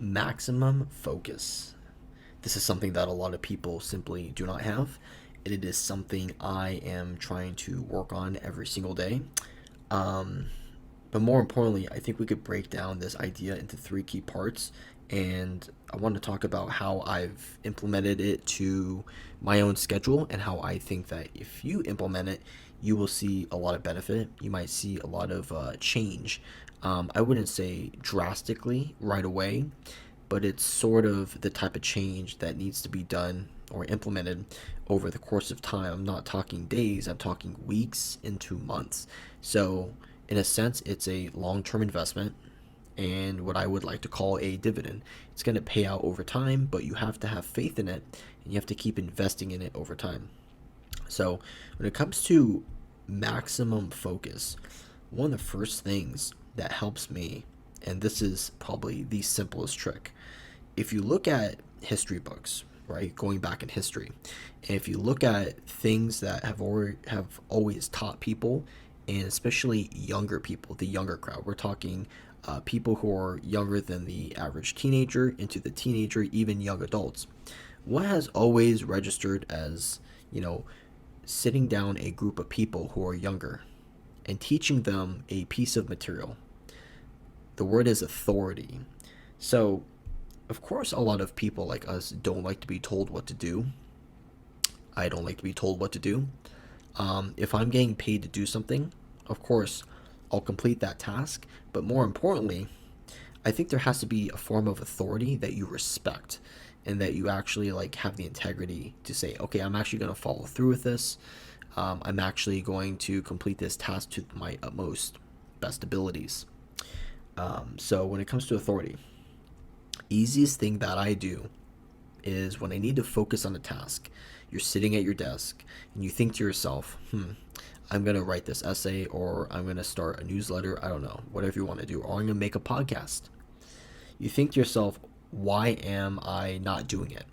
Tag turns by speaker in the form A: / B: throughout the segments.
A: Maximum focus. This is something that a lot of people simply do not have. And it is something I am trying to work on every single day. Um, but more importantly, I think we could break down this idea into three key parts. And I want to talk about how I've implemented it to my own schedule and how I think that if you implement it, you will see a lot of benefit. You might see a lot of change. I wouldn't say drastically right away, but it's sort of the type of change that needs to be done or implemented over the course of time. I'm not talking days, I'm talking weeks into months. So, in a sense, it's a long term investment and what I would like to call a dividend. It's going to pay out over time, but you have to have faith in it and you have to keep investing in it over time. So, when it comes to maximum focus, one of the first things that helps me, and this is probably the simplest trick, if you look at history books, right, going back in history, and if you look at things that have always taught people, and especially younger people, the younger crowd, we're talking people who are younger than the average teenager into the teenager, even young adults. What has always registered as, you know, sitting down a group of people who are younger and teaching them a piece of material? The word is authority. So, of course, a lot of people like us don't like to be told what to do. I don't like to be told what to do. If I'm getting paid to do something, of course, I'll complete that task. But more importantly, I think there has to be a form of authority that you respect and that you actually like have the integrity to say, okay, I'm actually going to follow through with this. I'm actually going to complete this task to my utmost best abilities. So when it comes to authority, easiest thing that I do is when I need to focus on a task, you're sitting at your desk and you think to yourself, I'm going to write this essay or I'm going to start a newsletter. I don't know, whatever you want to do, or I'm going to make a podcast. You think to yourself, why am I not doing it?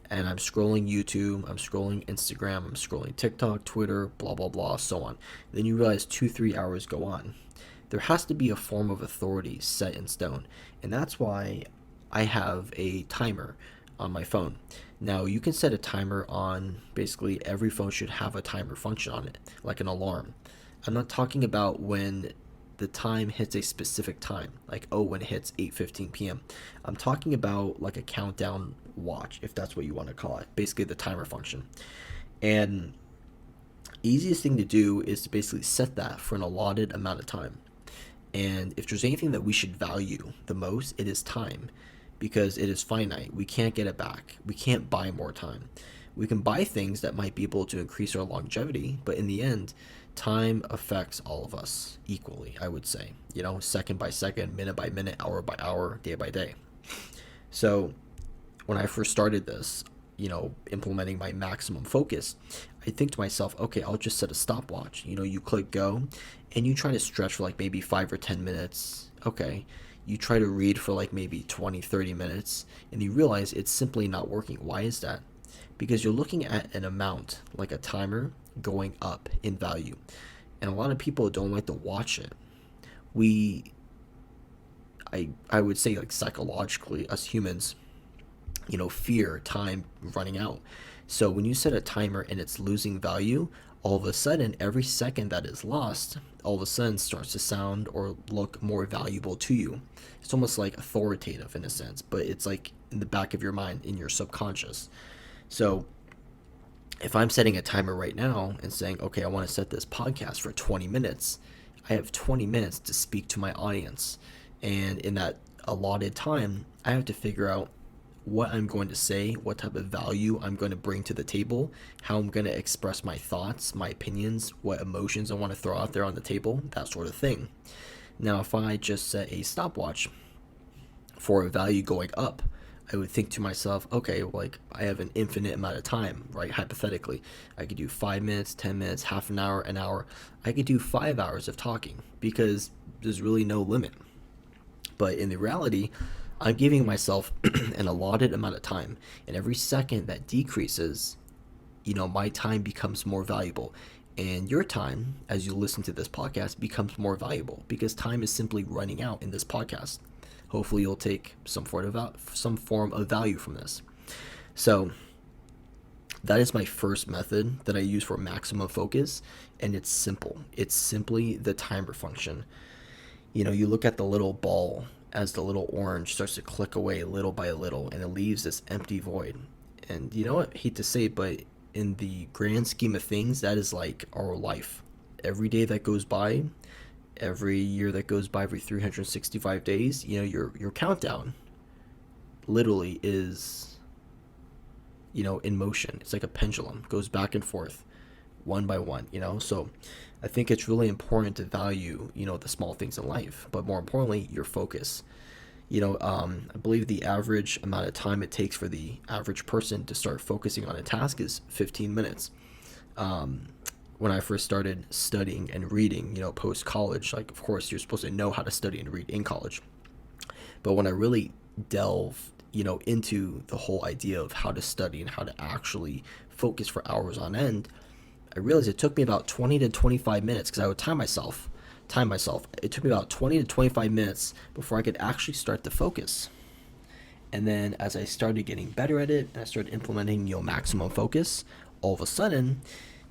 A: And I'm scrolling YouTube, I'm scrolling Instagram, I'm scrolling TikTok, Twitter, blah, blah, blah, so on. Then you realize 2-3 hours go on. There has to be a form of authority set in stone. And that's why I have a timer on my phone. Now, you can set a timer on basically every phone should have a timer function on it, like an alarm. I'm not talking about when the time hits a specific time, like, oh, when it hits 8:15 p.m. I'm talking about like a countdown watch, if that's what you want to call it, basically the timer function. And easiest thing to do is to basically set that for an allotted amount of time. And if there's anything that we should value the most, it is time because it is finite. We can't get it back. We can't buy more time. We can buy things that might be able to increase our longevity, but in the end, time affects all of us equally, I would say. You know, second by second, minute by minute, hour by hour, day by day. So when I first started this, implementing my maximum focus, I think to myself, okay, I'll just set a stopwatch. You click go and you try to stretch for like maybe 5 or 10 minutes. Okay. You try to read for like maybe 20, 30 minutes and you realize it's simply not working. Why is that? Because you're looking at an amount, like a timer, going up in value. And a lot of people don't like to watch it. I would say like psychologically, us humans, fear time running out. So when you set a timer and it's losing value, all of a sudden, every second that is lost, all of a sudden starts to sound or look more valuable to you. It's almost like authoritative in a sense, but it's like in the back of your mind, in your subconscious. So if I'm setting a timer right now and saying, okay, I want to set this podcast for 20 minutes, I have 20 minutes to speak to my audience. And in that allotted time, I have to figure out what I'm going to say, what type of value I'm going to bring to the table, how I'm going to express my thoughts, my opinions, what emotions I want to throw out there on the table, that sort of thing. Now, if I just set a stopwatch for a value going up, I would think to myself, okay, like I have an infinite amount of time, right? Hypothetically, I could do 5 minutes, 10 minutes, half an hour, an hour. I could do 5 hours of talking because there's really no limit. But in the reality, I'm giving myself an allotted amount of time, and every second that decreases, my time becomes more valuable. And your time, as you listen to this podcast, becomes more valuable because time is simply running out in this podcast. Hopefully you'll take some form of value from this. So that is my first method that I use for maximum focus, and it's simple. It's simply the timer function. You look at the little ball as the little orange starts to click away little by little, and it leaves this empty void. And you know what? I hate to say it, but in the grand scheme of things, that is like our life. Every day that goes by, every year that goes by, every 365 days, your countdown literally is, in motion. It's like a pendulum, goes back and forth, one by one. So I think it's really important to value, the small things in life, but more importantly, your focus. I believe the average amount of time it takes for the average person to start focusing on a task is 15 minutes. When I first started studying and reading, post college, like, of course, you're supposed to know how to study and read in college. But when I really delved, into the whole idea of how to study and how to actually focus for hours on end, I realized it took me about 20 to 25 minutes, because I would time myself. It took me about 20 to 25 minutes before I could actually start to focus. And then as I started getting better at it and I started implementing, maximum focus, all of a sudden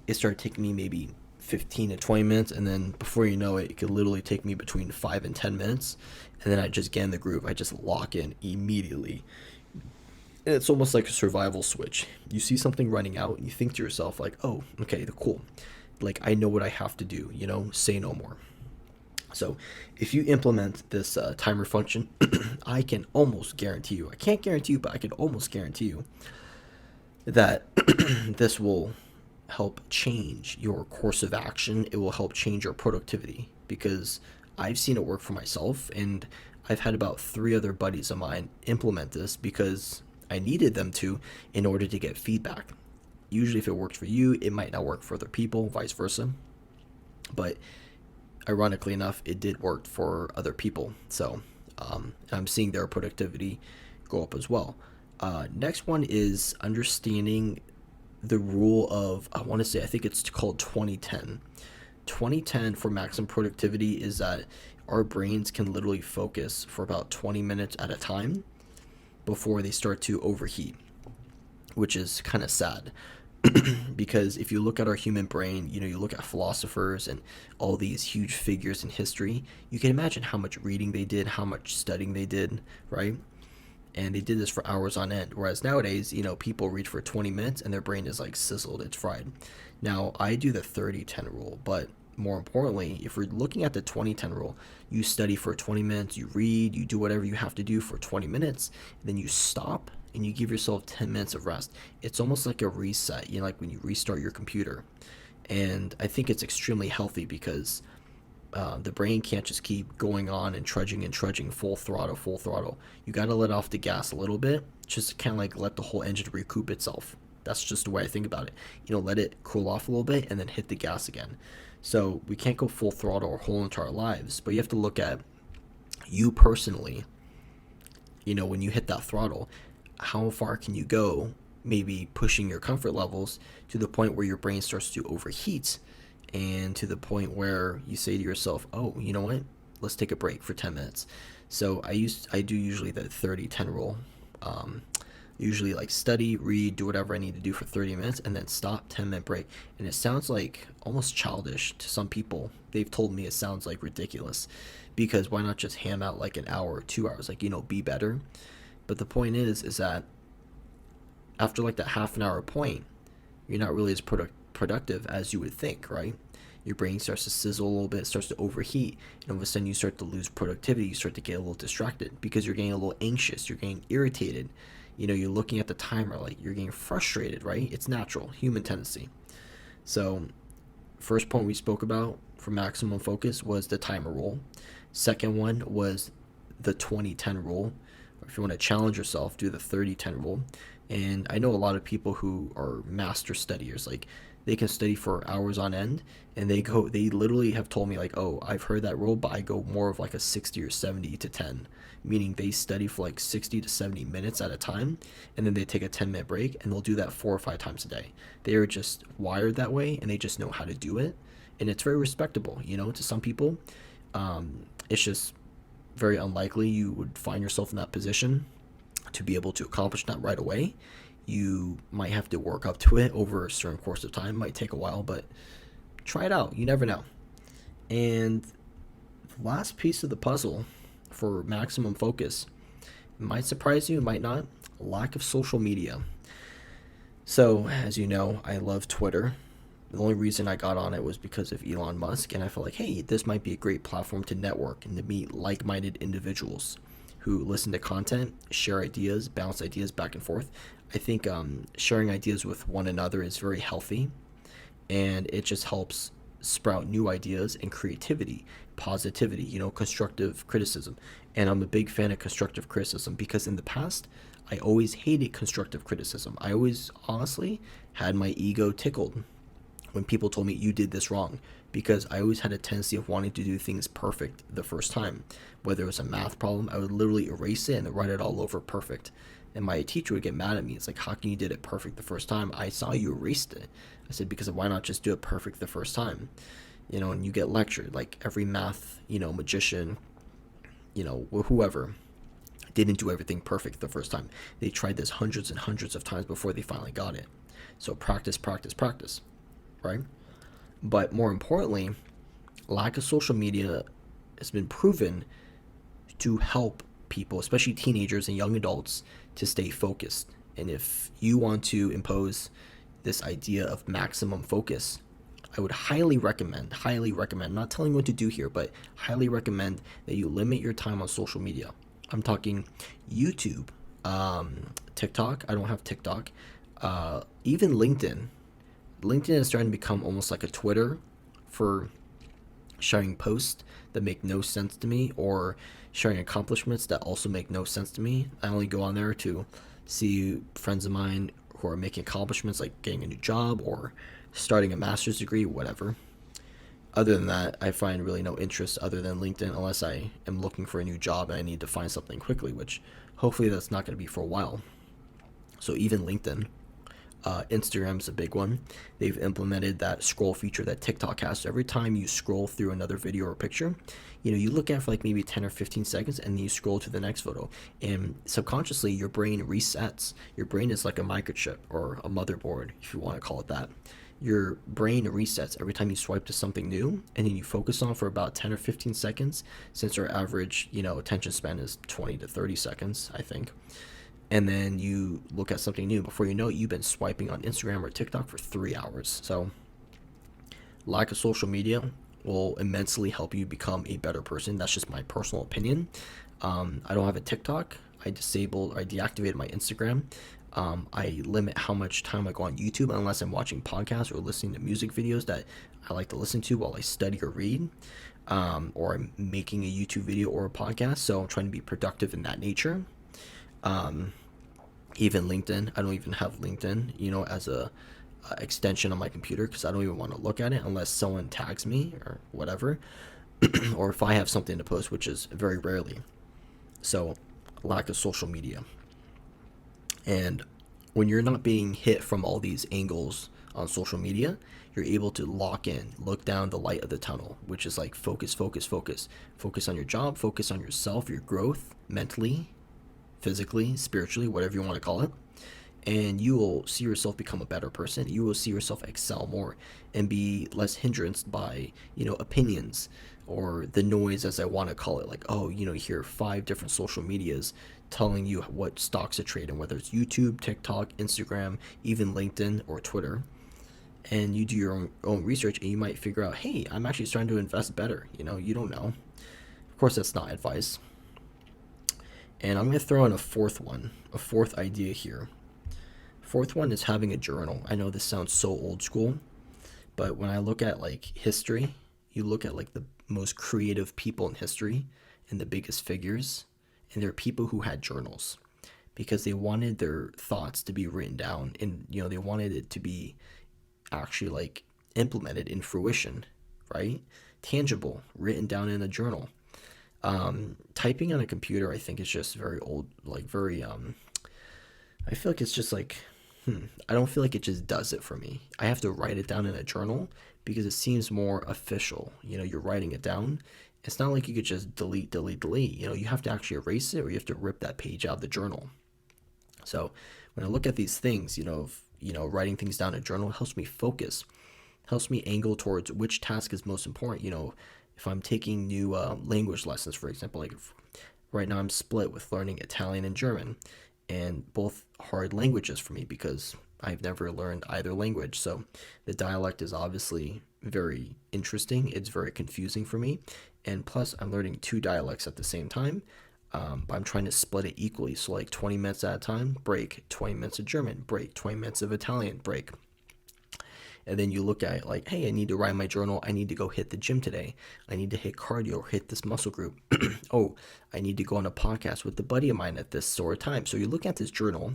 A: it started taking me maybe 15 to 20 minutes, and then before you know it, it could literally take me between 5 and 10 minutes, and then I just get in the groove. I just lock in immediately. And it's almost like a survival switch. You see something running out and you think to yourself like, oh, okay, cool. Like, I know what I have to do, say no more. So if you implement this timer function, I can almost guarantee you, I can't guarantee you, but I can almost guarantee you that this will help change your course of action. It will help change your productivity, because I've seen it work for myself, and I've had about 3 other buddies of mine implement this because I needed them to, in order to get feedback. Usually if it worked for you, it might not work for other people, vice versa. But ironically enough, it did work for other people. So I'm seeing their productivity go up as well. Next one is understanding the rule of, I think it's called 2010. 2010 for maximum productivity is that our brains can literally focus for about 20 minutes at a time before they start to overheat, which is kind of sad. Because if you look at our human brain, you look at philosophers and all these huge figures in history, you can imagine how much reading they did, how much studying they did, right? And they did this for hours on end. Whereas nowadays, people read for 20 minutes and their brain is like sizzled, it's fried. Now, I do the 30-10 rule, but more importantly, if we're looking at the 20-10 rule, you study for 20 minutes, you read, you do whatever you have to do for 20 minutes, then you stop and you give yourself 10 minutes of rest. It's almost like a reset, like when you restart your computer. And I think it's extremely healthy, because the brain can't just keep going on and trudging full throttle. You got to let off the gas a little bit, just kind of like let the whole engine recoup itself. That's just the way I think about it. Let it cool off a little bit and then hit the gas again. So we can't go full throttle our whole entire lives, but you have to look at you personally. When you hit that throttle, how far can you go, maybe pushing your comfort levels to the point where your brain starts to overheat, and to the point where you say to yourself, oh, you know what, let's take a break for 10 minutes. So I do usually the 30-10 rule. Usually like study, read, do whatever I need to do for 30 minutes, and then stop, 10-minute break. And it sounds like almost childish to some people. They've told me it sounds like ridiculous, because why not just ham out like an hour or 2 hours, like, be better. But the point is that after like that half an hour point, you're not really as productive as you would think, right? Your brain starts to sizzle a little bit, starts to overheat, and all of a sudden you start to lose productivity. You start to get a little distracted because you're getting a little anxious, you're getting irritated. You're looking at the timer, like you're getting frustrated, right? It's natural, human tendency. So first point we spoke about for maximum focus was the timer rule. Second one was the 20-10 rule. If you want to challenge yourself, do the 30-10 rule. And I know a lot of people who are master studiers, like they can study for hours on end, and they literally have told me like, oh, I've heard that rule, but I go more of like a 60 or 70 to 10, meaning they study for like 60 to 70 minutes at a time, and then they take a 10-minute break, and they'll do that 4 or 5 times a day. They are just wired that way, and they just know how to do it, and it's very respectable, to some people. It's just very unlikely you would find yourself in that position to be able to accomplish that right away. You might have to work up to it over a certain course of time. It might take a while, but try it out. You never know. And the last piece of the puzzle for maximum focus, it might surprise you, it might not. Lack of social media. So, as you know, I love Twitter. The only reason I got on it was because of Elon Musk, and I felt like, hey, this might be a great platform to network and to meet like minded individuals who listen to content, share ideas, bounce ideas back and forth. I think sharing ideas with one another is very healthy, and it just helps sprout new ideas and creativity, positivity, constructive criticism. And I'm a big fan of constructive criticism because in the past, I always hated constructive criticism. I always honestly had my ego tickled when people told me you did this wrong, because I always had a tendency of wanting to do things perfect the first time. Whether it was a math problem, I would literally erase it and write it all over perfect. And my teacher would get mad at me. It's like, how can you did it perfect the first time? I saw you erased it. I said, because why not just do it perfect the first time? And you get lectured. Like every math, magician, whoever didn't do everything perfect the first time. They tried this hundreds and hundreds of times before they finally got it. So practice, practice, practice, right? But more importantly, lack of social media has been proven to help people, especially teenagers and young adults, to stay focused. And if you want to impose this idea of maximum focus, I would highly recommend, not telling you what to do here, but highly recommend that you limit your time on social media. I'm talking YouTube, TikTok. I don't have TikTok. Even LinkedIn. LinkedIn is starting to become almost like a Twitter for sharing posts that make no sense to me, or sharing accomplishments that also make no sense to me. I only go on there to see friends of mine who are making accomplishments like getting a new job or starting a master's degree, whatever. Other than that, I find really no interest other than LinkedIn, unless I am looking for a new job and I need to find something quickly, which hopefully that's not going to be for a while. So even LinkedIn. Instagram's a big one. They've implemented that scroll feature that TikTok has. So every time you scroll through another video or picture, you look at it for like maybe 10 or 15 seconds and then you scroll to the next photo. And subconsciously, your brain resets. Your brain is like a microchip or a motherboard, if you want to call it that. Your brain resets every time you swipe to something new, and then you focus on for about 10 or 15 seconds, since our average, attention span is 20 to 30 seconds, I think. And then you look at something new. Before you know it, you've been swiping on Instagram or TikTok for 3 hours. So lack of social media will immensely help you become a better person. That's just my personal opinion. I don't have a TikTok. I deactivated my Instagram. I limit how much time I go on YouTube unless I'm watching podcasts or listening to music videos that I like to listen to while I study or read, or I'm making a YouTube video or a podcast. So I'm trying to be productive in that nature. Even LinkedIn, I don't even have LinkedIn, as a extension on my computer, because I don't even want to look at it unless someone tags me or whatever, or if I have something to post, which is very rarely. So lack of social media. And when you're not being hit from all these angles on social media, you're able to look down the light of the tunnel, which is like focus, focus, focus. Focus on your job, focus on yourself, your growth, mentally, physically, spiritually, whatever you want to call it. And you will see yourself become a better person. You will see yourself excel more and be less hindered by, opinions or the noise, as I want to call it. Like, you hear 5 different social medias telling you what stocks to trade in, whether it's YouTube, TikTok, Instagram, even LinkedIn or Twitter. And you do your own research and you might figure out, hey, I'm actually starting to invest better. You don't know. Of course, that's not advice. And I'm going to throw in a fourth idea here. Fourth one is having a journal. I know this sounds so old school, but when I look at like history, you look at like the most creative people in history and the biggest figures, and there are people who had journals because they wanted their thoughts to be written down, and they wanted it to be actually like implemented in fruition, right? Tangible, written down in a journal. Typing on a computer, I think, is just very old, like very, I feel like it's just like, I don't feel like it just does it for me. I have to write it down in a journal because it seems more official. You're writing it down It's not like you could just delete, delete, delete. You have to actually erase it, or you have to rip that page out of the journal. So when I look at these things, writing things down in a journal helps me focus, helps me angle towards which task is most important. If I'm taking new language lessons, for example, like right now I'm split with learning Italian and German, and both hard languages for me because I've never learned either language. So the dialect is obviously very interesting. It's very confusing for me. And plus, I'm learning two dialects at the same time. But I'm trying to split it equally. So, like 20 minutes at a time, break, 20 minutes of German, break, 20 minutes of Italian, break. And then you look at it like, hey, I need to write my journal. I need to go hit the gym today. I need to hit cardio or hit this muscle group. Oh, I need to go on a podcast with a buddy of mine at this sort of time. So you look at this journal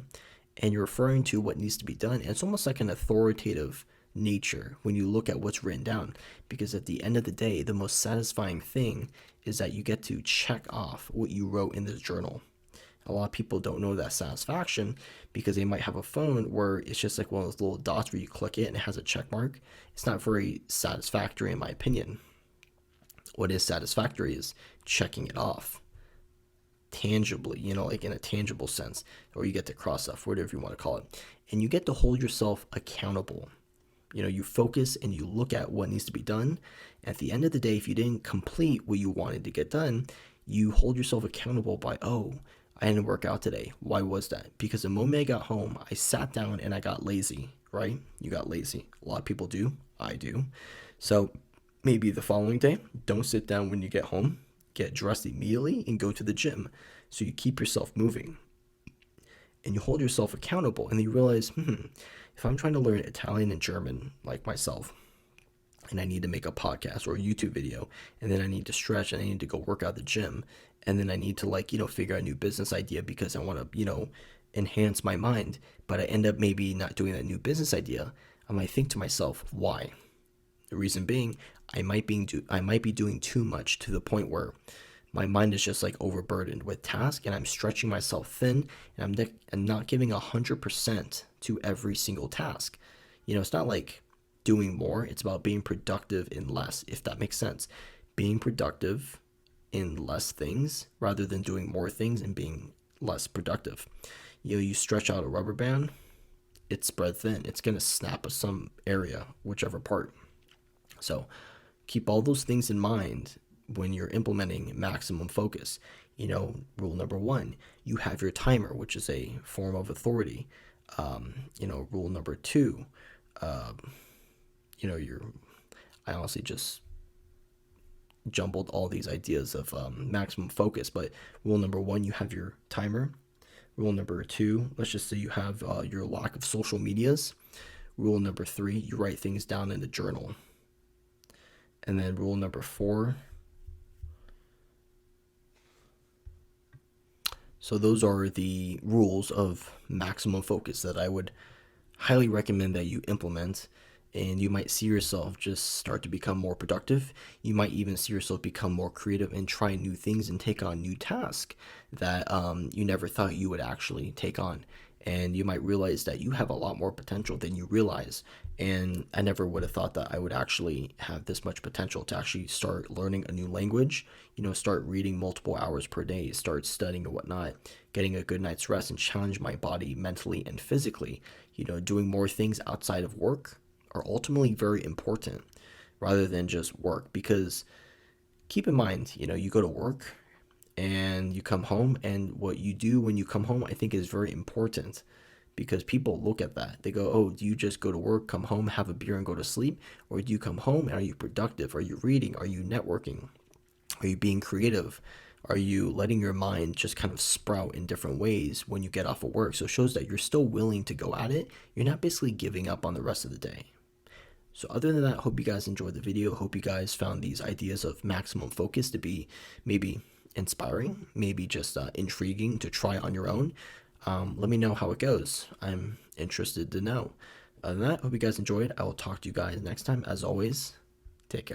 A: and you're referring to what needs to be done. And it's almost like an authoritative nature when you look at what's written down. Because at the end of the day, the most satisfying thing is that you get to check off what you wrote in this journal. A lot of people don't know that satisfaction because they might have a phone where it's just like one of those little dots where you click it and it has a check mark. It's not very satisfactory in my opinion. What is satisfactory is checking it off tangibly, like in a tangible sense, or you get to cross off, whatever you want to call it. And you get to hold yourself accountable. You focus and you look at what needs to be done. At the end of the day, if you didn't complete what you wanted to get done, you hold yourself accountable by, oh, I didn't work out today. Why was that? Because the moment I got home, I sat down and I got lazy, right? You got lazy. A lot of people do. I do. So maybe the following day, don't sit down when you get home. Get dressed immediately and go to the gym. So you keep yourself moving. And you hold yourself accountable. And you realize, if I'm trying to learn Italian and German like myself, and I need to make a podcast or a YouTube video, and then I need to stretch and I need to go work out at the gym, and then I need to figure out a new business idea because I want to, enhance my mind, but I end up maybe not doing that new business idea, I might think to myself, why? The reason being, I might be doing too much to the point where my mind is just like overburdened with tasks and I'm stretching myself thin and I'm not giving 100% to every single task. It's not like doing more, it's about being productive in less, if that makes sense. Being productive in less things rather than doing more things and being less productive. You stretch out a rubber band, it's spread thin. It's going to snap at some area, whichever part. So keep all those things in mind when you're implementing maximum focus. Rule number 1, you have your timer, which is a form of authority. Rule number 2, I honestly just jumbled all these ideas of maximum focus, but rule number 1, you have your timer. Rule number 2, let's just say you have your lack of social medias. Rule number 3, you write things down in a journal. And then rule number 4, so those are the rules of maximum focus that I would highly recommend that you implement. And you might see yourself just start to become more productive. You might even see yourself become more creative and try new things and take on new tasks that you never thought you would actually take on. And you might realize that you have a lot more potential than you realize. And I never would have thought that I would actually have this much potential to actually start learning a new language, start reading multiple hours per day, start studying and whatnot, getting a good night's rest and challenge my body mentally and physically, doing more things outside of work are ultimately very important rather than just work. Because keep in mind, you go to work and you come home, and what you do when you come home, I think is very important because people look at that. They go, oh, do you just go to work, come home, have a beer and go to sleep? Or do you come home and are you productive? Are you reading? Are you networking? Are you being creative? Are you letting your mind just kind of sprout in different ways when you get off of work? So it shows that you're still willing to go at it. You're not basically giving up on the rest of the day. So other than that, hope you guys enjoyed the video. Hope you guys found these ideas of maximum focus to be maybe inspiring, maybe just intriguing to try on your own. Let me know how it goes. I'm interested to know. Other than that, hope you guys enjoyed. I will talk to you guys next time. As always, take care.